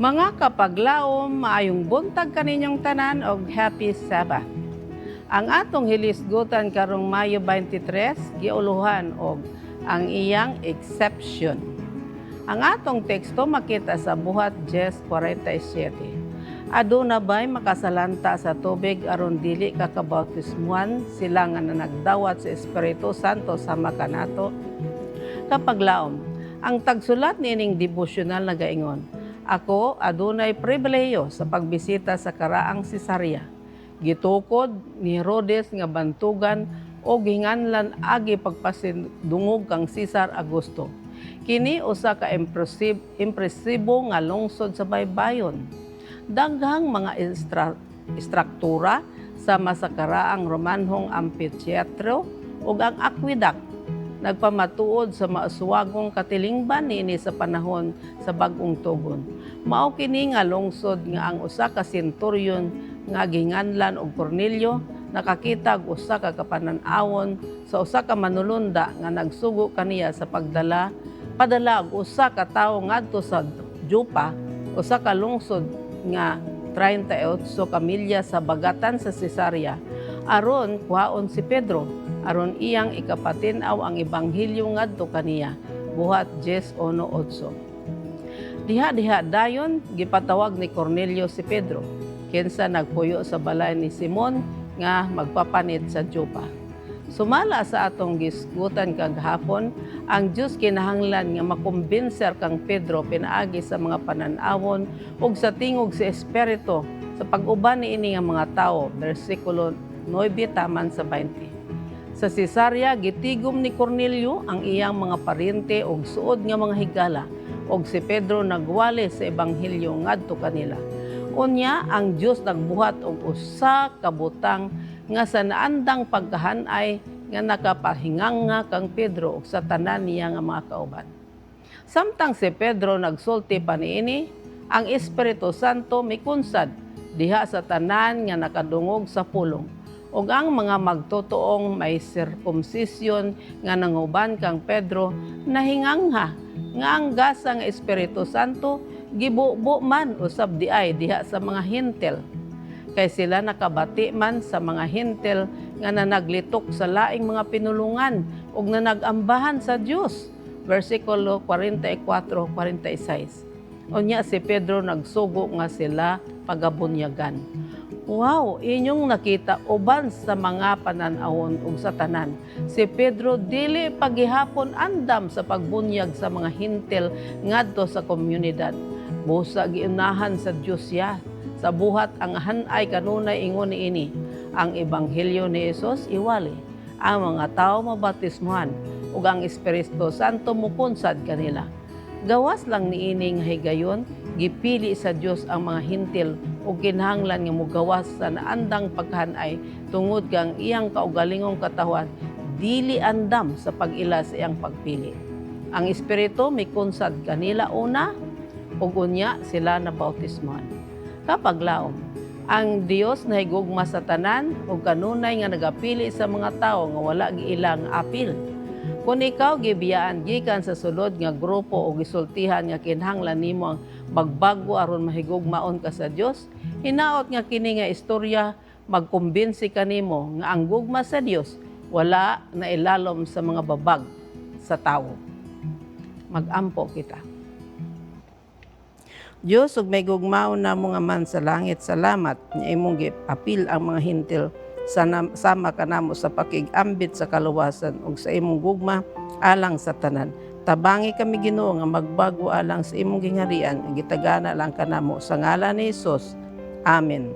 Mga kapaglaom, maayong buntag kaninyong tanan og Happy Sabbath. Ang atong hilisgutan karong Mayo 23, giuluhan og ang iyang exception. Ang atong teksto makita sa buhat 10:47. Aduna ba'y makasalanta sa tubig aron dili kakabautismuhan sila nga nagdawat sa Espiritu Santo sama kanato? Kapaglaom, ang tagsulat niining devotional nagaingon, ako adunay pribilehiyo sa pagbisita sa karaang Cesarea. Gitukod ni Herodes nga bantugan o ginganlan agi pagpasidungog kang Cesar Augusto. Kini usa ka impresibo nga lungsod sa baybayon. Daghang mga istruktura sama sa karaang Romanhong amphitheatro ug ang aqueduct nagpamatuod sa maaswagong katilingban niini sa panahon sa bag-ong tugon. Mao kini nga lungsod nga ang usa ka senturyon nga ginganlan og Cornelio nakakita og usa ka kapanan-awon sa usa ka manulunda nga nagsugo kaniya sa padala og usa ka tawo ngadto sa Joppa, usa ka lungsod nga 38 ka milya sa bagatan sa Cesarea aron kuhaon si Pedro aron iyang ikapatin-aw ang ebanghelyo ngadto kaniya. Buhat 10:1-8. Diha dayon gipatawag ni Cornelio si Pedro kinsa nagpuyo sa balay ni Simon nga magpapanid sa Joppa. Sumala sa atong gisgutan kagahapon, ang Dios kinahanglan nga makumbinser kang Pedro pinaagi sa mga panan-awon ug sa tingog sa Espiritu sa pag-uban niini nga mga tawo. Bersikulo 9 taman sa 20. Sa Cesarea gitigom ni Cornelio ang iyang mga paryente ug suod nga mga higala ug si Pedro nagwali sa ebanghelyo ngadto kanila. Unya ang Dios nagbuhat og usa ka butang nga sa naandang pagkahanay nga nakapahinganga kang Pedro ug sa tanan niya nga mga kauban. Samtang si Pedro nagsulti pa niini, ang Espiritu Santo mikunsad diha sa tanan nga nakadungog sa pulong. Ug ang mga magtutuong may circumcision nga nanguban kang Pedro nahingangha nga ang gasa nga Espiritu Santo gibubo man usab diha sa mga Hintil. Kay sila nakabati man sa mga Hintil nga nanaglitok sa laing mga pinulungan ug nanagambahan sa Dios. Versikulo 44-46. Unya si Pedro nagsugo nga sila pagabunyagan. Wow, inyong nakita uban sa mga panan-awon ug sa tanan. Si Pedro dili pagihapon andam sa pagbunyag sa mga Hintil ngadto sa komunidad. Busa giunahan sa Dios ya. Sa buhat ang hanay kanunay ingon niini, ang ebanghelyo ni Jesus iwali, ang mga tawo mabautismuhan ug ang Espiritu Santo mupunsad kanila. Gawas lang niini nga higayon, gipili sa Dios ang mga Hintil ug kinahanglan nga mogawas sa naandang paghanay tungod kang iyang kaugalingong katawan dili andam sa pag-ila sa iyang pagpili. Ang Espiritu mikunsad kanila una ug unya sila nabautismuhan. Kapaglaom, ang Dios nahigugma sa tanan ug kanunay nga nagapili sa mga tawo nga wala giilang apil. Kung ikaw gibiyaan gikan sa sulod nga grupo o gisultihan nga kinahanglan nimo ang magbago aron mahigugmaon ka sa Dios, hinaot nga kini nga istorya magkumbinsi kanimo nga ang gugma sa Dios wala na ilalom sa mga babag sa tawo. Magampo kita. Diyos, ug may gugmaon na mga man sa langit, salamat nga imong gipapil ang mga Hintil sama kanamo sa pakigambit sa kaluwasan ug sa imong gugma alang sa tanan. Tabangi kami Ginoo nga magbago alang sa imong gingharian, gitagana lang kanamo sa ngalan ni Hesus. Amen.